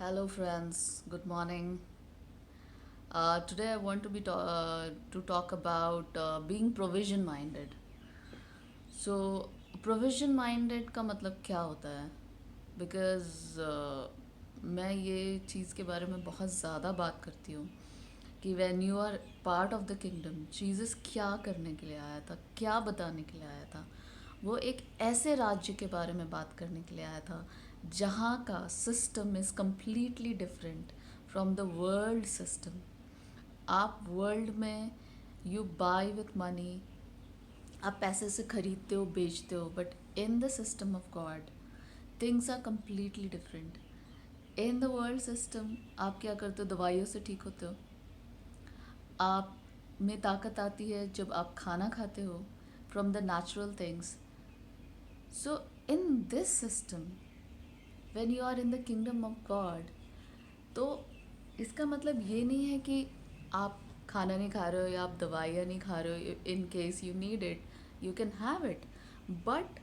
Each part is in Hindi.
Hello, friends. Good morning. Today, I want to talk about being provision minded. So, provision minded का मतलब क्या होता है? Because मैं ये चीज़ के बारे में बहुत ज़्यादा बात करती हूँ कि when you are part of the kingdom, Jesus क्या करने के लिए आया था, क्या बताने के लिए आया था. वो एक ऐसे राज्य के बारे में बात करने के लिए आया था जहाँ का system is completely different from the world system. आप वर्ल्ड में यू बाय विथ मनी, आप पैसे से खरीदते हो बेचते हो, but in the system of God things are completely different. In the world system आप क्या करते हो? दवाइयों से ठीक होते हो. आप में ताकत आती है जब आप खाना खाते हो from the natural things. So in this system when you are in the kingdom of God, तो इसका मतलब ये नहीं है कि आप खाना नहीं खा रहे हो या आप दवाइयाँ नहीं खा रहे हो. In case you need it, you can have it, but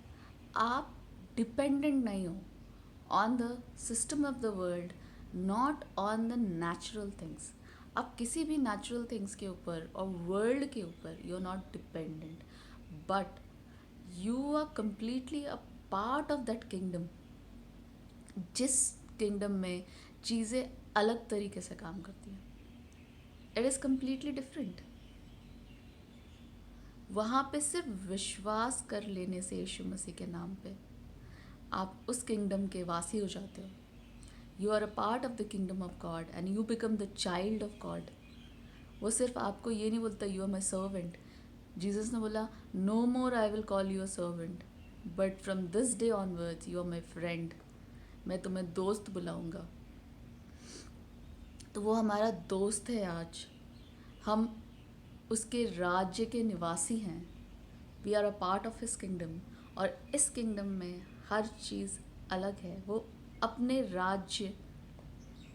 आप डिपेंडेंट नहीं हो on the system of the world, not on the natural things. आप किसी भी नेचुरल थिंग्स के ऊपर और वर्ल्ड के ऊपर you are not dependent, but you are completely a part of that kingdom. जिस किंगडम में चीज़ें अलग तरीके से काम करती हैं, इट इज़ कम्प्लीटली डिफरेंट. वहाँ पे सिर्फ विश्वास कर लेने से यीशु मसीह के नाम पे आप उस किंगडम के वासी हो जाते हो. You are a part of the kingdom of God and you become the child of God. वो सिर्फ आपको ये नहीं बोलता you are my servant. Jesus ने बोला no more I will call you a servant, but from this day onwards you are my friend. मैं तुम्हें दोस्त बुलाऊंगा. तो वो हमारा दोस्त है. आज हम उसके राज्य के निवासी हैं. We are a part of his kingdom. और इस किंगडम में हर चीज़ अलग है. वो अपने राज्य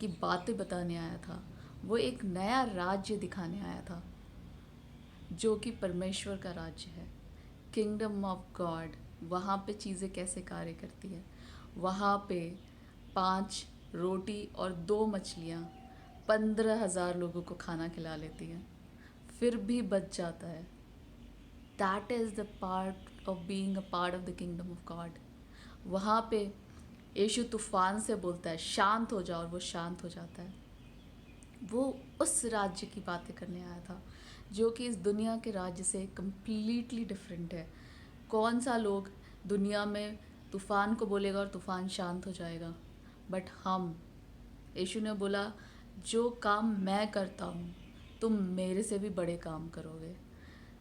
की बातें बताने आया था. वो एक नया राज्य दिखाने आया था जो कि परमेश्वर का राज्य है, किंगडम ऑफ गॉड. वहाँ पे चीज़ें कैसे कार्य करती है. वहाँ पे 5 रोटी और 2 मछलियाँ 15,000 लोगों को खाना खिला लेती हैं, फिर भी बच जाता है. That is the part of being a part of the kingdom of God. वहाँ पे यीशु तूफान से बोलता है शांत हो जाओ, और वो शांत हो जाता है. वो उस राज्य की बातें करने आया था जो कि इस दुनिया के राज्य से कम्प्लीटली डिफरेंट है. कौन सा लोग दुनिया में तूफ़ान को बोलेगा और तूफ़ान शांत हो जाएगा, बट हम, यीशु ने बोला जो काम मैं करता हूँ तुम मेरे से भी बड़े काम करोगे.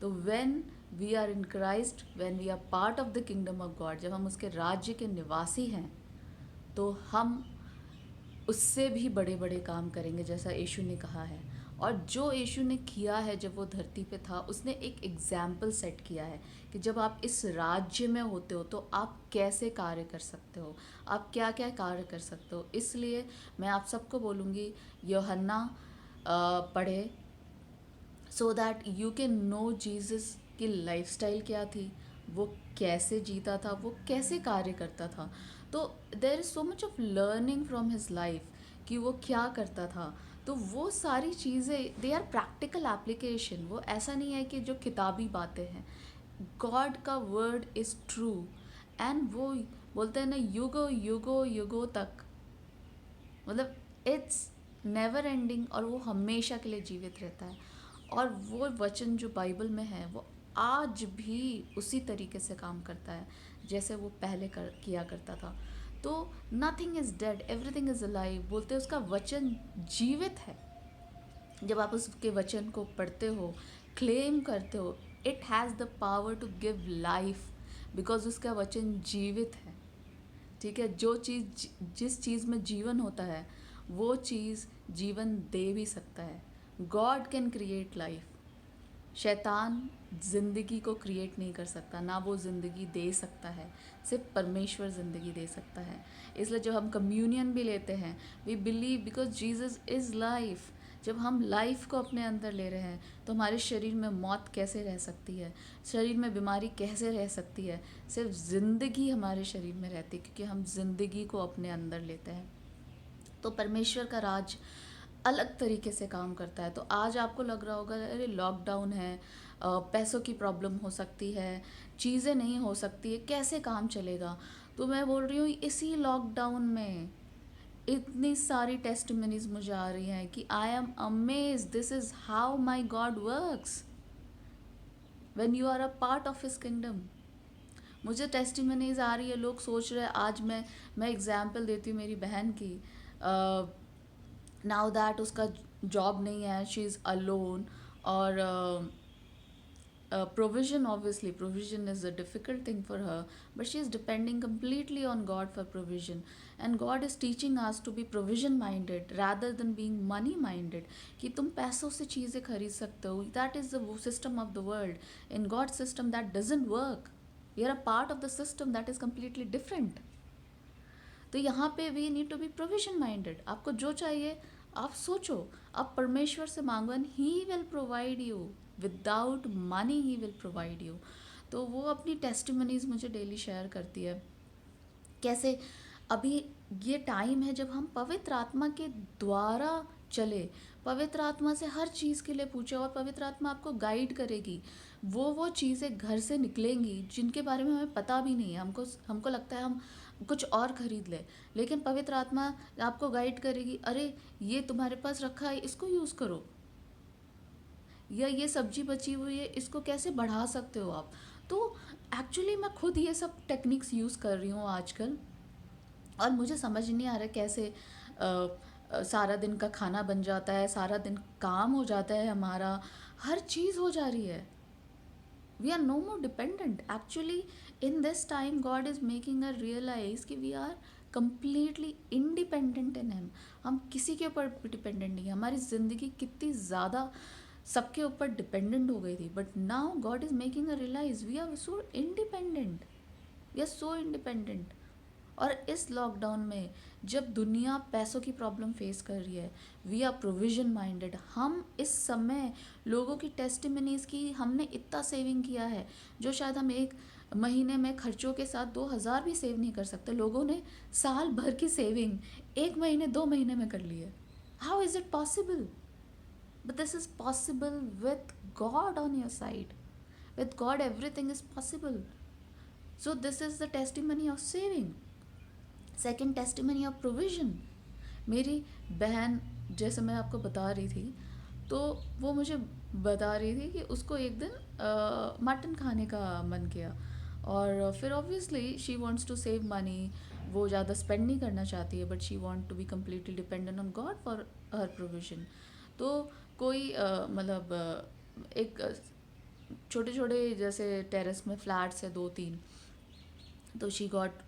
तो when we are in Christ, when we are part of the kingdom of God, जब हम उसके राज्य के निवासी हैं, तो हम उससे भी बड़े बड़े काम करेंगे जैसा यीशु ने कहा है. और जो यीशु ने किया है जब वो धरती पे था, उसने एक एग्जाम्पल सेट किया है कि जब आप इस राज्य में होते हो तो आप कैसे कार्य कर सकते हो, आप क्या क्या कार्य कर सकते हो. इसलिए मैं आप सबको बोलूँगी यूहन्ना पढ़े, so that you can know Jesus की लाइफस्टाइल क्या थी, वो कैसे जीता था, वो कैसे कार्य करता था. तो there is so much of learning from his life कि वो क्या करता था. तो वो सारी चीज़ें दे आर प्रैक्टिकल एप्लीकेशन. वो ऐसा नहीं है कि जो किताबी बातें हैं. गॉड का वर्ड इज़ ट्रू. एंड वो बोलते हैं ना युगो युगो युगो तक, मतलब इट्स नेवर एंडिंग, और वो हमेशा के लिए जीवित रहता है. और वो वचन जो बाइबल में है वो आज भी उसी तरीके से काम करता है जैसे वो पहले किया करता था. तो nothing is dead, everything is alive. बोलते हैं उसका वचन जीवित है. जब आप उसके वचन को पढ़ते हो, क्लेम करते हो, it has the power to give life, because उसका वचन जीवित है. ठीक है. जो चीज़, जिस चीज़ में जीवन होता है वो चीज़ जीवन दे भी सकता है. God can create life. शैतान ज़िंदगी को क्रिएट नहीं कर सकता, ना वो ज़िंदगी दे सकता है. सिर्फ परमेश्वर ज़िंदगी दे सकता है. इसलिए जब हम कम्युनियन भी लेते हैं, we believe because Jesus is life. जब हम लाइफ को अपने अंदर ले रहे हैं तो हमारे शरीर में मौत कैसे रह सकती है, शरीर में बीमारी कैसे रह सकती है. सिर्फ ज़िंदगी हमारे शरीर में रहती है क्योंकि हम ज़िंदगी को अपने अंदर लेते हैं. तो परमेश्वर का राज अलग तरीके से काम करता है। तो आज आपको लग रहा होगा अरे लॉकडाउन है, पैसों की प्रॉब्लम हो सकती है, चीज़ें नहीं हो सकती है, कैसे काम चलेगा। तो मैं बोल रही हूँ इसी लॉकडाउन में इतनी सारी टेस्टिमनीज मुझे आ रही हैं कि I am amaze, this is how my God works when you are a part of his kingdom. मुझे टेस्टिमनीज आ रही है, लोग सोच रहे हैं, आज मैं एग्जाम्पल देती हूँ मेरी बहन की। नाउ दैट उसका जॉब नहीं है, शी इज़ अलोन, और provision, obviously provision is a difficult thing for her, but she is depending completely on God for provision, and God is teaching us to be provision minded rather than being money minded, कि तुम पैसों से चीज़ें खरीद सकते हो. That is the system of the world. In God's system that doesn't work. We are a part of the system that is completely different. तो यहाँ पे we need to be provision minded. आपको जो चाहिए आप सोचो, आप परमेश्वर से मांगो and he will provide you. Without money he will provide you. तो वो अपनी टेस्टिमनीज मुझे डेली शेयर करती है कैसे अभी ये टाइम है जब हम पवित्र आत्मा के द्वारा चले, पवित्र आत्मा से हर चीज़ के लिए पूछे और पवित्र आत्मा आपको गाइड करेगी. वो चीज़ें घर से निकलेंगी जिनके बारे में हमें पता भी नहीं है. हमको लगता है हम कुछ और खरीद ले, लेकिन पवित्र आत्मा आपको गाइड करेगी, अरे ये तुम्हारे पास रखा है इसको यूज़ करो, या ये सब्जी बची हुई है इसको कैसे बढ़ा सकते हो आप. तो एक्चुअली मैं खुद ये सब टेक्निक्स यूज़ कर रही हूँ आजकल, और मुझे समझ नहीं आ रहा कैसे सारा दिन का खाना बन जाता है, सारा दिन काम हो जाता है, हमारा हर चीज़ हो जा रही है. We are no more dependent. Actually in this time God is making a realise कि we are completely independent in him. हम किसी के ऊपर डिपेंडेंट नहीं है. हमारी ज़िंदगी कितनी ज़्यादा सबके ऊपर डिपेंडेंट हो गई थी, but now God is making a realise we are so independent. We are so independent. और इस लॉकडाउन में जब दुनिया पैसों की प्रॉब्लम फेस कर रही है, वी आर प्रोविजन माइंडेड. हम इस समय लोगों की टेस्टिमनीज की हमने इतना सेविंग किया है जो शायद हम एक महीने में खर्चों के साथ 2,000 भी सेव नहीं कर सकते. लोगों ने साल भर की सेविंग एक महीने 2 महीने में कर ली है. How is it possible? But this is possible with God on your side. With God everything is possible. So this is the testimony of saving. Second testimony of provision. मेरी बहन, जैसे मैं आपको बता रही थी, तो वो मुझे बता रही थी कि उसको एक दिन मटन खाने का मन किया, और फिर obviously she wants to save money. वो ज़्यादा स्पेंड नहीं करना चाहती है, but she want to be completely dependent on God for her provision. तो कोई एक छोटे छोटे जैसे टेरेस में फ्लैट्स है 2-3. तो she got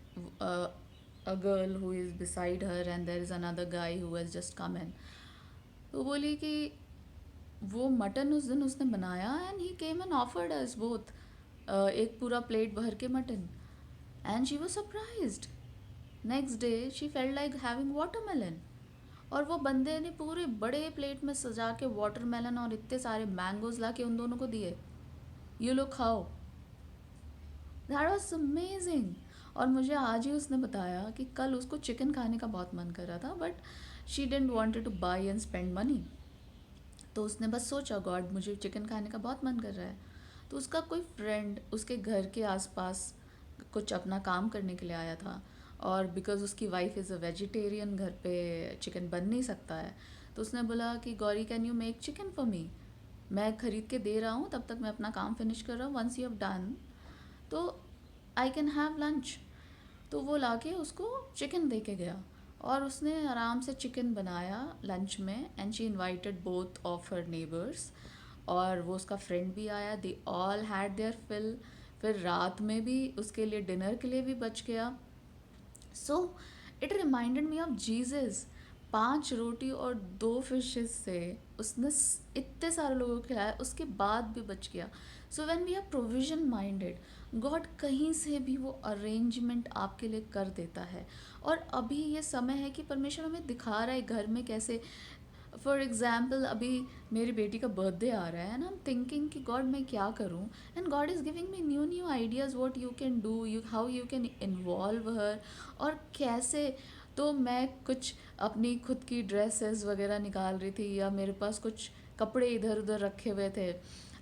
a girl who is beside her and there is another guy who has just come in. तो बोली कि वो मटन उस दिन उसने बनाया and he came and offered us both एक पूरा प्लेट भर के mutton, and she was surprised. Next day she felt like having watermelon. और वो बंदे ने पूरे बड़े प्लेट में सजा के वाटरमेलन और इतने सारे मैंगोज ला के उन दोनों को दिए, ये लोग खाओ. That was amazing. और मुझे आज ही उसने बताया कि कल उसको चिकन खाने का बहुत मन कर रहा था, but she didn't wanted to buy and spend money. तो उसने बस सोचा, गॉड मुझे चिकन खाने का बहुत मन कर रहा है. तो उसका कोई फ्रेंड उसके घर के आसपास कुछ अपना काम करने के लिए आया था, और बिकॉज उसकी वाइफ इज़ अ वेजिटेरियन, घर पे चिकन बन नहीं सकता है. तो उसने बोला कि Gauri can you make chicken for me, मैं ख़रीद के दे रहा हूँ, तब तक मैं अपना काम फिनिश कर रहा हूँ, वंस यू हैव डन तो आई कैन हैव लंच. तो वो लाके उसको चिकन दे के गया, और उसने आराम से चिकन बनाया लंच में, and she invited both of her neighbours, और वो उसका फ्रेंड भी आया. They all had their fill. फिर रात में भी उसके लिए डिनर के लिए भी बच गया. So it reminded me of Jesus. 5 रोटी और 2 फिशेस से उसने इतने सारे लोगों को खिलाया, उसके बाद भी बच गया. So when we are provision minded, God कहीं से भी वो अरेंजमेंट आपके लिए कर देता है. और अभी ये समय है कि परमेश्वर हमें दिखा रहा है घर में कैसे. फॉर एग्ज़ाम्पल अभी मेरी बेटी का बर्थडे आ रहा है, एंड आई एम थिंकिंग कि गॉड मैं क्या करूं, and God is giving me new ideas what you can do, you how you can involve her, और कैसे तो मैं कुछ अपनी खुद की ड्रेसेस वगैरह निकाल रही थी, या मेरे पास कुछ कपड़े इधर उधर रखे हुए थे,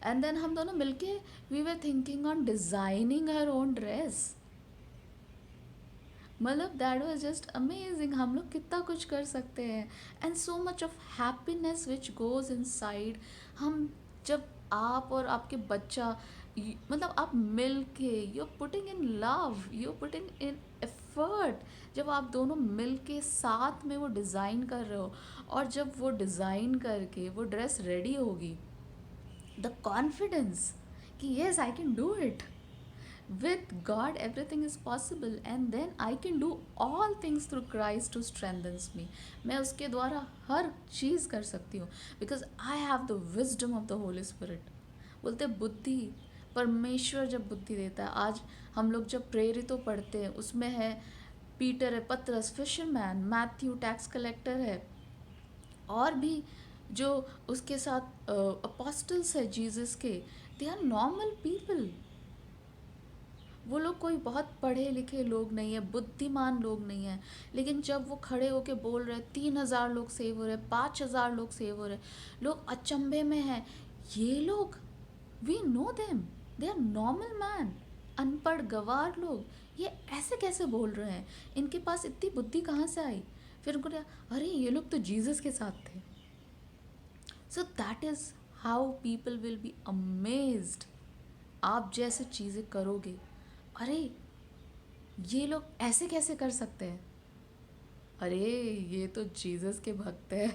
एंड देन हम दोनों मिलके we were thinking on designing her own dress. मतलब दैट वाज जस्ट अमेजिंग, हम लोग कितना कुछ कर सकते हैं, and so much of happiness which goes inside. हम जब आप और आपके बच्चा मतलब आप मिल के you putting in love, you putting in effort, जब आप दोनों मिल के साथ में वो डिज़ाइन कर रहे हो, और जब वो डिज़ाइन करके वो ड्रेस रेडी होगी, द कॉन्फिडेंस कि yes I can do it, with God everything is possible, and then I can do all things through Christ who strengthens me। मैं उसके द्वारा हर चीज़ कर सकती हूँ, because I have the wisdom of the Holy Spirit। बोलते बुद्धि, परमेश्वर जब बुद्धि देता है, आज हम लोग जब प्रेरितों पढ़ते हैं उसमें है पीटर है, पतरस फिशरमैन, मैथ्यू टैक्स कलेक्टर है, और भी जो उसके साथ अपोस्टल्स है जीसस के, दे आर नॉर्मल पीपल। वो लोग कोई बहुत पढ़े लिखे लोग नहीं है, बुद्धिमान लोग नहीं हैं, लेकिन जब वो खड़े होके बोल रहे 3,000 लोग सेव हो रहे, 5,000 लोग सेव हो रहे, लोग अचंभे में हैं। ये लोग, we know them, they are normal man, अनपढ़ गवार लोग, ये ऐसे कैसे बोल रहे हैं, इनके पास इतनी बुद्धि कहाँ से आई। फिर उनको लगा, अरे ये लोग तो जीसस के साथ थे। So that is how people will be amazed. आप जैसे चीज़ें करोगे, अरे ये लोग ऐसे कैसे कर सकते हैं, अरे ये तो जीसस के भक्त हैं,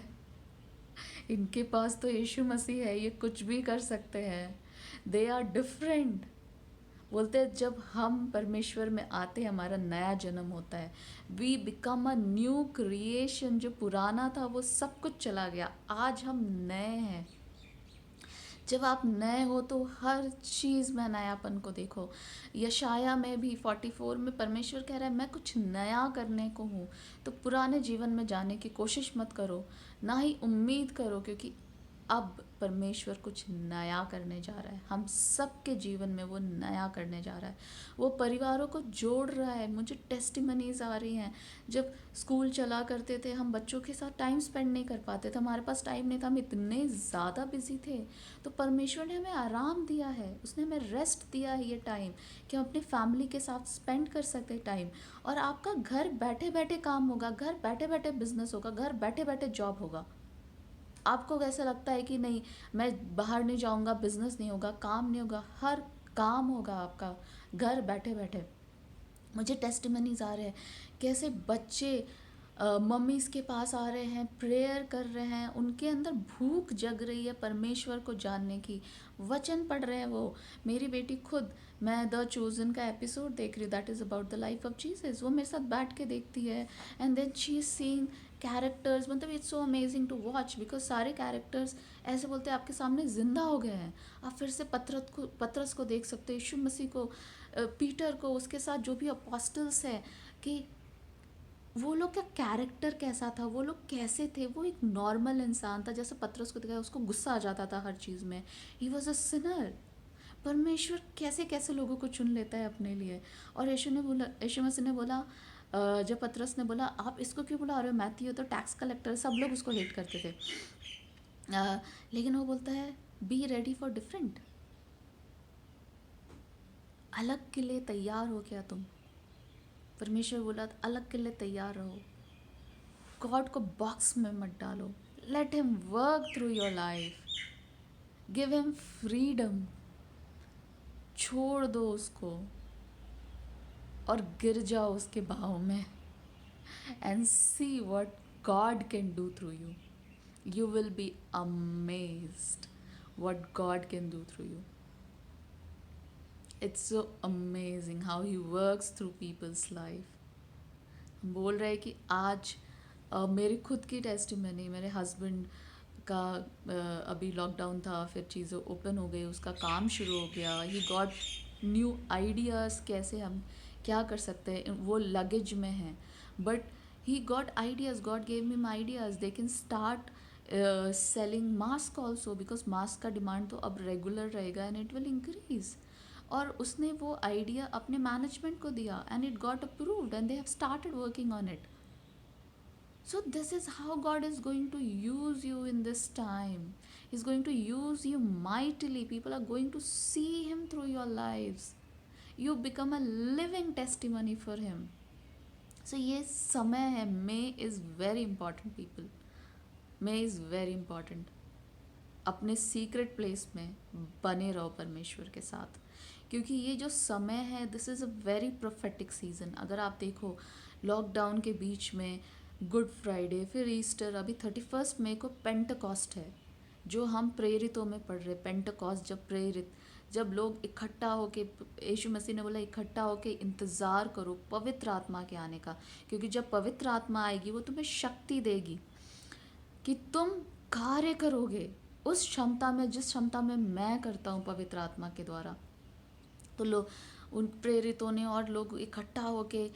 इनके पास तो यीशु मसीह है, ये कुछ भी कर सकते हैं, दे आर डिफरेंट। बोलते हैं जब हम परमेश्वर में आते हैं हमारा नया जन्म होता है, we become a new creation. जो पुराना था वो सब कुछ चला गया, आज हम नए हैं। जब आप नए हो तो हर चीज़ में नयापन को देखो। यशाया में भी 44 में परमेश्वर कह रहा है मैं कुछ नया करने को हूँ, तो पुराने जीवन में जाने की कोशिश मत करो, ना ही उम्मीद करो, क्योंकि अब परमेश्वर कुछ नया करने जा रहा है, हम सबके जीवन में वो नया करने जा रहा है, वो परिवारों को जोड़ रहा है। मुझे टेस्टिमनीज आ रही हैं, जब स्कूल चला करते थे हम बच्चों के साथ टाइम स्पेंड नहीं कर पाते थे, हमारे पास टाइम नहीं था, हम इतने ज़्यादा बिजी थे, तो परमेश्वर ने हमें आराम दिया है, उसने हमें रेस्ट दिया है, ये टाइम कि हम अपनी फैमिली के साथ स्पेंड कर सकते हैं टाइम। और आपका घर बैठे बैठे काम होगा, घर बैठे बैठे बिजनेस होगा, घर बैठे बैठे जॉब होगा। आपको कैसा लगता है कि नहीं मैं बाहर नहीं जाऊंगा, बिजनेस नहीं होगा, काम नहीं होगा, हर काम होगा आपका घर बैठे बैठे। मुझे टेस्टिमनीज आ रहे हैं कैसे बच्चे मम्मीज़ के पास आ रहे हैं, प्रेयर कर रहे हैं, उनके अंदर भूख जग रही है परमेश्वर को जानने की, वचन पढ़ रहे हैं वो। मेरी बेटी खुद, मैं द चोजन का एपिसोड देख रही हूँ, that is about the life of Jesus, वो मेरे साथ बैठ के देखती है, and then she is seeing characters, मतलब it's so amazing to watch, because सारे कैरेक्टर्स ऐसे बोलते हैं आपके सामने ज़िंदा हो गए हैं। आप फिर से पतरस को देख सकते हो, यीशु मसीह को, पीटर को, उसके साथ जो भी अपोस्टल्स हैं, कि वो लोग का कैरेक्टर कैसा था, वो लोग कैसे थे। वो एक नॉर्मल इंसान था, जैसे पतरस को दिखाया, उसको गुस्सा आ जाता था हर चीज़ में, ही वॉज अ सिनर। परमेश्वर कैसे कैसे लोगों को चुन लेता है अपने लिए। और यीशु मसीह ने बोला, जब पतरस ने बोला आप इसको क्यों बुला रहे हो, मैथ्यू तो टैक्स कलेक्टर, सब लोग उसको हेट करते थे, लेकिन वो बोलता है बी रेडी फॉर डिफरेंट, अलग के लिए तैयार हो क्या तुम। परमेश्वर बोला अलग के लिए तैयार रहो, गॉड को बॉक्स में मत डालो, let him work through your life, give him freedom, छोड़ दो उसको और गिर जाओ उसके भाव में, and see what God can do through you. You will be amazed what God can do through you. It's so amazing how he works through people's life. हम बोल रहे हैं कि आज मेरी खुद की टेस्टिमनी, मेरे हस्बैंड का अभी लॉकडाउन था, फिर चीज़ें ओपन हो गई, उसका काम शुरू हो गया, ही गॉट न्यू आइडियाज़ कैसे हम क्या कर सकते हैं, वो लगेज में हैं, but he got ideas, God gave him ideas, they can start selling mask also, because mask का डिमांड तो अब रेगुलर रहेगा एंड इट विल इंक्रीज। और उसने वो आइडिया अपने मैनेजमेंट को दिया and it got approved and they have started working on it. So this is how God is going to use you in this time. He's going to use you mightily. People are going to see him through your lives. You become a living testimony for him. So ये समय है. May is very important, people. May is very important. अपने सीक्रेट प्लेस में बने रहो परमेश्वर के साथ, क्योंकि ये जो समय है, this is a very prophetic season. अगर आप देखो, लॉकडाउन के बीच में गुड फ्राइडे, फिर ईस्टर, अभी 31 मई को पेंटकॉस्ट है, जो हम प्रेरितों में पढ़ रहे. पेंटकॉस्ट जब लोग इकट्ठा होके, यीशु मसीह ने बोला इकट्ठा होके इंतज़ार करो पवित्र आत्मा के आने का, क्योंकि जब पवित्र आत्मा आएगी वो तुम्हें शक्ति देगी कि तुम कार्य करोगे उस क्षमता में, जिस क्षमता में मैं करता हूँ पवित्र आत्मा के द्वारा. तो लोग, उन प्रेरितों ने और लोग इकट्ठा होके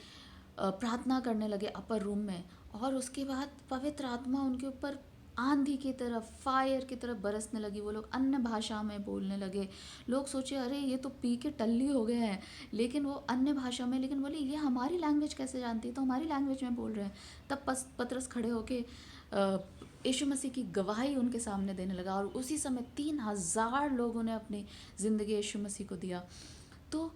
प्रार्थना करने लगे अपर रूम में, और उसके बाद पवित्र आत्मा उनके ऊपर आंधी की तरह, फायर की तरह बरसने लगी. वो लोग अन्य भाषा में बोलने लगे. लोग सोचे अरे ये तो पी के टल्ली हो गए हैं, लेकिन वो अन्य भाषा में, लेकिन बोले ये हमारी लैंग्वेज कैसे जानती है, तो हमारी लैंग्वेज में बोल रहे हैं. तब पतरस खड़े होके यीशु मसीह की गवाही उनके सामने देने लगा, और उसी समय 3,000 लोगों ने अपनी ज़िंदगी यीशु मसीह को दिया. तो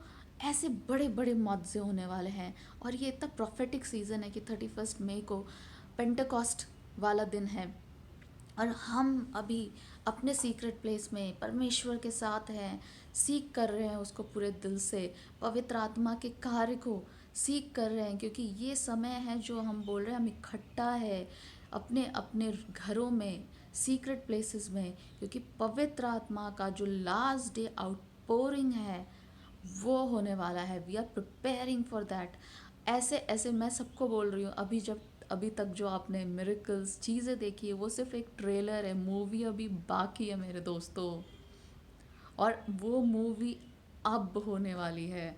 ऐसे बड़े बड़े मौज़े होने वाले हैं, और ये इतना प्रोफेटिक सीज़न है कि 31 मई को पेंटेकॉस्ट वाला दिन है, और हम अभी अपने सीक्रेट प्लेस में परमेश्वर के साथ हैं, सीख कर रहे हैं उसको पूरे दिल से, पवित्र आत्मा के कार्य को सीख कर रहे हैं, क्योंकि ये समय है जो हम बोल रहे हैं, हम इकट्ठा है अपने अपने घरों में, सीक्रेट प्लेसेस में, क्योंकि पवित्र आत्मा का जो लास्ट डे आउटपोरिंग है वो होने वाला है. We are preparing for that. ऐसे ऐसे मैं सबको बोल रही हूँ, अभी तक जो आपने मिरेकल्स चीज़ें देखी है वो सिर्फ एक ट्रेलर है, मूवी अभी बाकी है मेरे दोस्तों, और वो मूवी अब होने वाली है.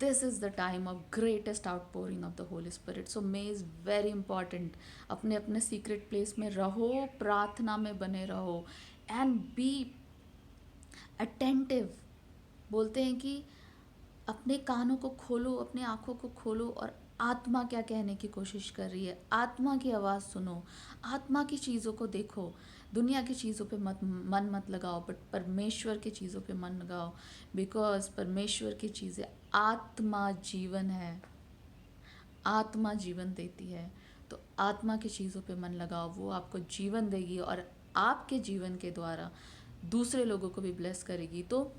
This is the time of greatest outpouring of the Holi spirit. So may is very important. अपने अपने सीक्रेट प्लेस में रहो, प्रार्थना में बने रहो, एंड बी अटेंटिव. बोलते हैं कि अपने कानों को खोलो, अपने आँखों को खोलो, और आत्मा क्या कहने की कोशिश कर रही है, आत्मा की आवाज़ सुनो, आत्मा की चीज़ों को देखो. दुनिया की चीज़ों पे मन मत लगाओ, बट परमेश्वर की चीज़ों पे मन लगाओ, बिकॉज परमेश्वर की चीज़ें आत्मा जीवन है, आत्मा जीवन देती है. तो आत्मा की चीज़ों पे मन लगाओ, वो आपको जीवन देगी, और आपके जीवन के द्वारा दूसरे लोगों को भी ब्लेस करेगी. तो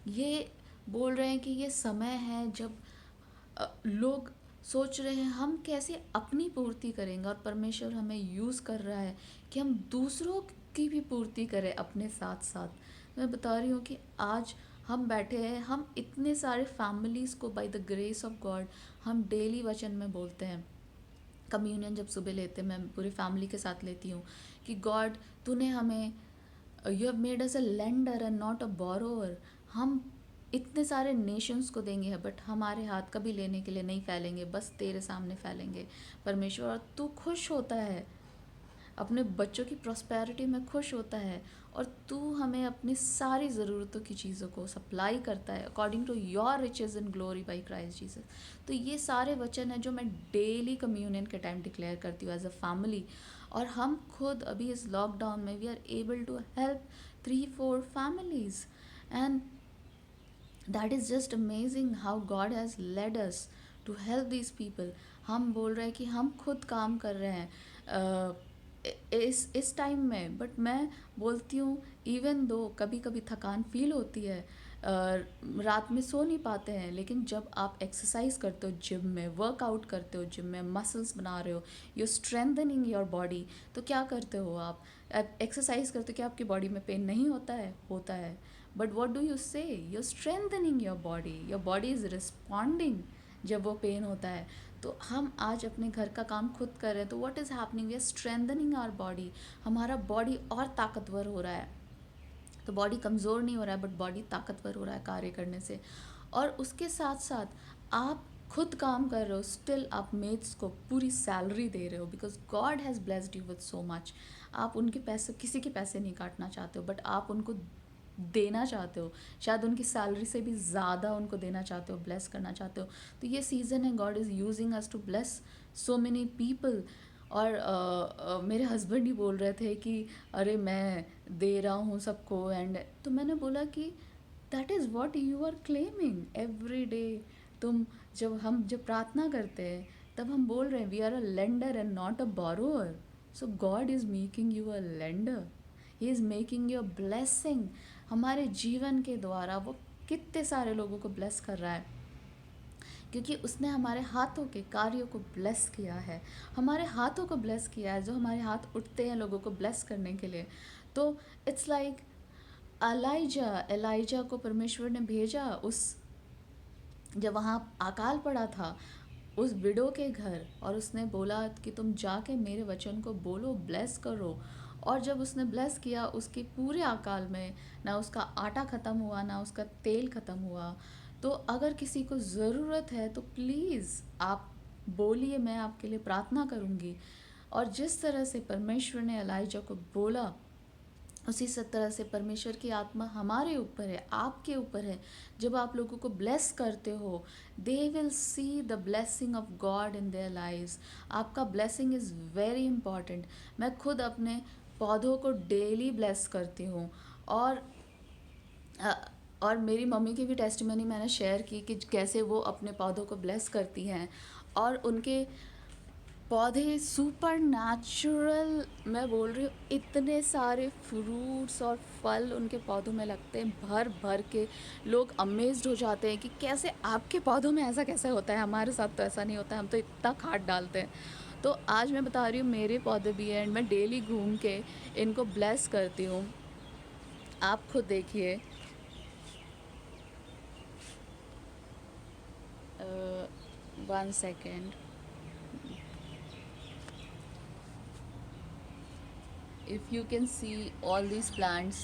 ये बोल रहे हैं कि ये समय है जब लोग सोच रहे हैं हम कैसे अपनी पूर्ति करेंगे, और परमेश्वर हमें यूज़ कर रहा है कि हम दूसरों की भी पूर्ति करें अपने साथ साथ. मैं बता रही हूँ कि आज हम बैठे हैं, हम इतने सारे फैमिलीज़ को by the grace of God हम डेली वचन में बोलते हैं. कम्युनियन जब सुबह लेते हैं, मैं पूरी फैमिली के साथ लेती हूँ कि गॉड तूने हमें, you have made us a lender and not a borrower. हम इतने सारे नेशंस को देंगे, बट हमारे हाथ कभी लेने के लिए नहीं फैलेंगे, बस तेरे सामने फैलेंगे परमेश्वर. और तू खुश होता है, अपने बच्चों की प्रॉस्पेरिटी में खुश होता है, और तू हमें अपनी सारी ज़रूरतों की चीज़ों को सप्लाई करता है according to your riches in glory by Christ Jesus. तो ये सारे वचन हैं जो मैं डेली कम्युनियन के टाइम डिक्लेयर करती हूँ एज अ फैमिली. और हम खुद अभी इस लॉकडाउन में we are able to help 3-4 families, and that is just amazing how God has led us to help these people. हम बोल रहे हैं कि हम खुद काम कर रहे हैं इस टाइम में, बट मैं बोलती हूँ इवन दो कभी कभी थकान फील होती है, रात में सो नहीं पाते हैं, लेकिन जब आप एक्सरसाइज करते हो जिम में, वर्कआउट करते हो जिम में, मसल्स बना रहे हो, यू स्ट्रेंथनिंग योर बॉडी, तो क्या करते हो आप एक्सरसाइज करते हो, क्या आपकी बॉडी में पेन नहीं होता है? होता है. बट वॉट डू यू से, you strengthening your body is responding जब वो पेन होता है. तो हम आज अपने घर का काम खुद कर रहे हैं, तो what is happening, we are strengthening our body. हमारा बॉडी और ताकतवर हो रहा है. तो बॉडी कमज़ोर नहीं हो रहा है, बट बॉडी ताकतवर हो रहा है कार्य करने से. और उसके साथ साथ आप खुद काम कर रहे हो, स्टिल आप मेट्स को पूरी सैलरी दे रहे हो, because God has blessed you with so much. आप उनके पैसे, किसी के पैसे नहीं काटना चाहते हो, बट आप उनको देना चाहते हो, शायद उनकी सैलरी से भी ज़्यादा उनको देना चाहते हो, ब्लेस करना चाहते हो. तो ये सीज़न है, God is using us to bless so many people. और मेरे हस्बैंड ही बोल रहे थे कि अरे मैं दे रहा हूँ सबको, एंड तो मैंने बोला कि that is what you are claiming every day. तुम जब प्रार्थना करते हैं तब हम बोल रहे हैं we are a lender and not a borrower. So God is making you a lender, he is making you a blessing. हमारे जीवन के द्वारा वो कितने सारे लोगों को ब्लेस कर रहा है, क्योंकि उसने हमारे हाथों के कार्यों को ब्लेस किया है, हमारे हाथों को ब्लेस किया है, जो हमारे हाथ उठते हैं लोगों को ब्लेस करने के लिए। तो इट्स लाइक एलाइजा को परमेश्वर ने भेजा उस, जब वहाँ अकाल पड़ा था उस विडो के घर, और उसने बोला कि तुम जाके मेरे वचन को बोलो, ब्लेस करो। और जब उसने ब्लेस किया, उसके पूरे अकाल में ना उसका आटा ख़त्म हुआ ना उसका तेल ख़त्म हुआ। तो अगर किसी को ज़रूरत है तो प्लीज़ आप बोलिए, मैं आपके लिए प्रार्थना करूँगी। और जिस तरह से परमेश्वर ने एलाइजा को बोला, उसी तरह से परमेश्वर की आत्मा हमारे ऊपर है, आपके ऊपर है। जब आप लोगों को ब्लेस करते हो, they will see the blessing of God in their lives. आपका ब्लेसिंग इज़ वेरी इंपॉर्टेंट। मैं खुद अपने पौधों को डेली ब्लेस करती हूँ। और अ, और मेरी मम्मी की भी टेस्टिमनी मैंने शेयर की कि कैसे वो अपने पौधों को ब्लेस करती हैं, और उनके पौधे सुपर नेचुरल, मैं बोल रही हूँ इतने सारे फ्रूट्स और फल उनके पौधों में लगते हैं भर भर के। लोग अमेज्ड हो जाते हैं कि कैसे आपके पौधों में ऐसा कैसे होता है, हमारे साथ तो ऐसा नहीं होता है, हम तो इतना खाद डालते हैं। तो आज मैं बता रही हूँ मेरे पौधे भी हैं, एंड मैं डेली घूम के इनको ब्लेस करती हूँ। आप खुद देखिए। 1 second, if you can see all these plants,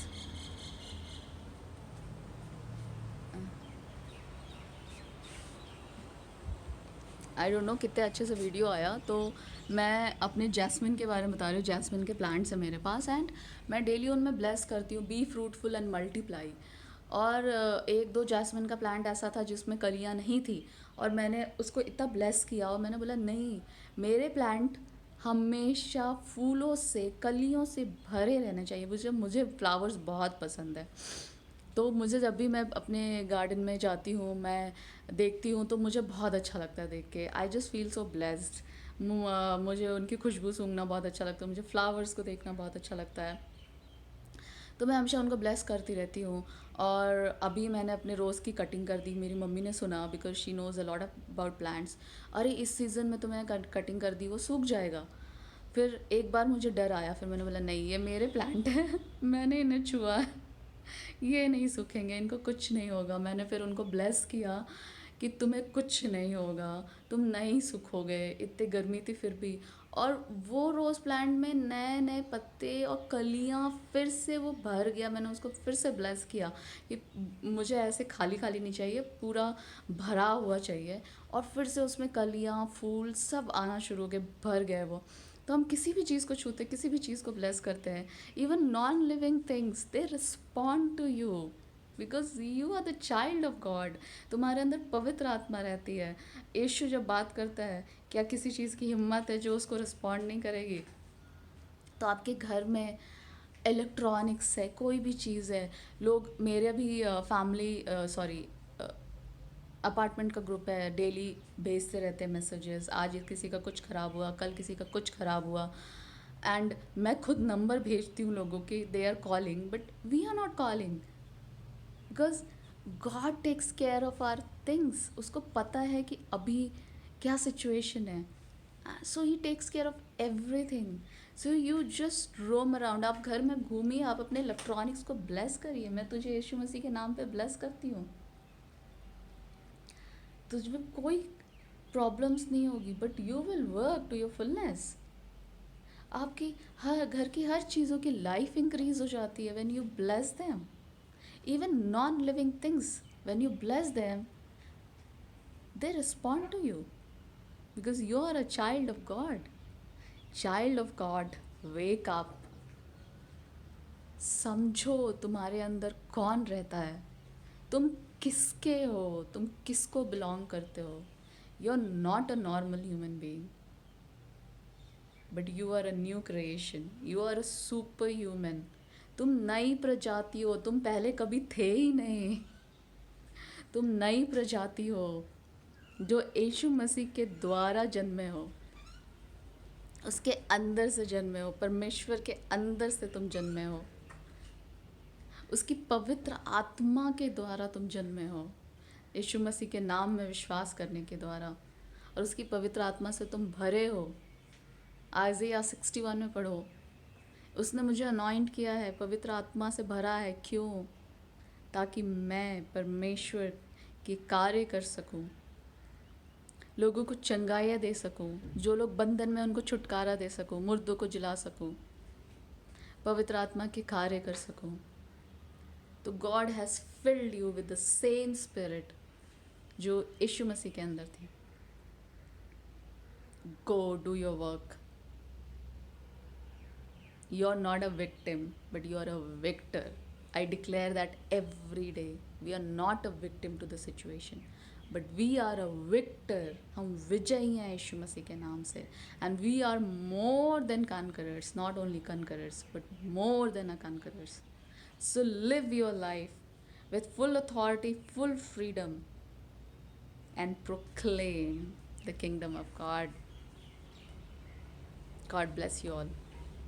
I don't know कितने अच्छे से वीडियो आया। तो मैं अपने जैस्मिन के बारे में बता रही हूँ। जैस्मिन के प्लांट्स हैं मेरे पास, एंड मैं डेली उनमें ब्लेस करती हूँ, बी फ्रूटफुल एंड मल्टीप्लाई। और एक दो जैस्मिन का प्लांट ऐसा था जिसमें कलियाँ नहीं थी, और मैंने उसको इतना ब्लेस किया, और मैंने बोला नहीं, मेरे प्लांट हमेशा फूलों से कलियों से भरे रहने चाहिए। मुझे मुझे फ्लावर्स बहुत पसंद है। तो मुझे जब भी मैं अपने गार्डन में जाती हूँ, मैं देखती हूँ, तो मुझे बहुत अच्छा लगता है देख के। I just feel so blessed. मुझे उनकी खुशबू सूंघना बहुत अच्छा लगता है, मुझे फ्लावर्स को देखना बहुत अच्छा लगता है। तो मैं हमेशा उनको ब्लेस करती रहती हूँ। और अभी मैंने अपने रोज़ की कटिंग कर दी, मेरी मम्मी ने सुना, because she knows a lot about plants. अरे इस सीज़न में तो मैं कटिंग कर दी, वो सूख जाएगा। फिर एक बार मुझे डर आया, फिर मैंने बोला नहीं, ये मेरे प्लांट हैं मैंने इन्हें छुआ, ये नहीं सूखेंगे, इनको कुछ नहीं होगा। मैंने फिर उनको ब्लेस किया कि तुम्हें कुछ नहीं होगा, तुम नहीं सूखोगे। इतनी गर्मी थी फिर भी, और वो रोज़ प्लांट में नए नए पत्ते और कलियाँ फिर से वो भर गया। मैंने उसको फिर से ब्लेस किया कि मुझे ऐसे खाली खाली नहीं चाहिए, पूरा भरा हुआ चाहिए। और फिर से उसमें कलियाँ फूल सब आना शुरू हो गए, भर गए वो। तो हम किसी भी चीज़ को छूते, किसी भी चीज़ को ब्लेस करते हैं, even non living things they respond to you, because you are the child of God. तुम्हारे अंदर पवित्र आत्मा रहती है। यीशु जब बात करता है, क्या किसी चीज़ की हिम्मत है जो उसको रिस्पॉन्ड नहीं करेगी? तो आपके घर में इलेक्ट्रॉनिक्स है, कोई भी चीज़ है, लोग, मेरे भी फैमिली सॉरी अपार्टमेंट का ग्रुप है, डेली भेजते रहते हैं मैसेजेस, आज ये किसी का कुछ ख़राब हुआ, कल किसी का कुछ ख़राब हुआ। एंड मैं खुद नंबर भेजती हूँ लोगों के, they are calling but we are not calling, because God takes care of our things. उसको पता है कि अभी क्या सिचुएशन है, so he takes care of everything. So you just roam around, आप घर में घूमिए, आप अपने इलेक्ट्रॉनिक्स को ब्लेस करिए। मैं तुझे यीशु मसीह के नाम पे ब्लेस करती हूँ। तुझ में कोई प्रॉब्लम्स नहीं होगी, but you will work to your fullness. आपकी हर घर की हर चीज़ों की लाइफ इंक्रीज हो जाती है when you bless them. Even non living things, when you bless them, they respond to you, because you are a child of God. Child of God, wake up. समझो तुम्हारे अंदर कौन रहता है, तुम किसके हो, तुम किसको बिलोंग करते हो। You are not a normal human being. But you are a new creation, you are a super human. तुम नई प्रजाति हो, तुम पहले कभी थे ही नहीं। तुम नई प्रजाति हो जो यीशु मसीह के द्वारा जन्मे हो, उसके अंदर से जन्मे हो, परमेश्वर के अंदर से तुम जन्मे हो, उसकी पवित्र आत्मा के द्वारा तुम जन्मे हो, यीशु मसीह के नाम में विश्वास करने के द्वारा, और उसकी पवित्र आत्मा से तुम भरे हो। आइज़िया 61 में पढ़ो, उसने मुझे अनॉइंट किया है, पवित्र आत्मा से भरा है। क्यों? ताकि मैं परमेश्वर के कार्य कर सकूं, लोगों को चंगाइयाँ दे सकूं, जो लोग बंधन में उनको छुटकारा दे सकूं, मुर्दों को जिला सकूं, पवित्र आत्मा के कार्य कर सकूं। तो God has field you with the same spirit जो यीशु मसीह के अंदर थी। Go do your work. You are not a victim, but you are a victor. I declare that every day. We are not a victim to the situation, but we are a victor. हम विजयी हैं यीशु मसीह के नाम से, and we are more than conquerors, not only conquerors, but more than a conquerors. So live your life with full authority, full freedom, and proclaim the kingdom of God. God bless you all.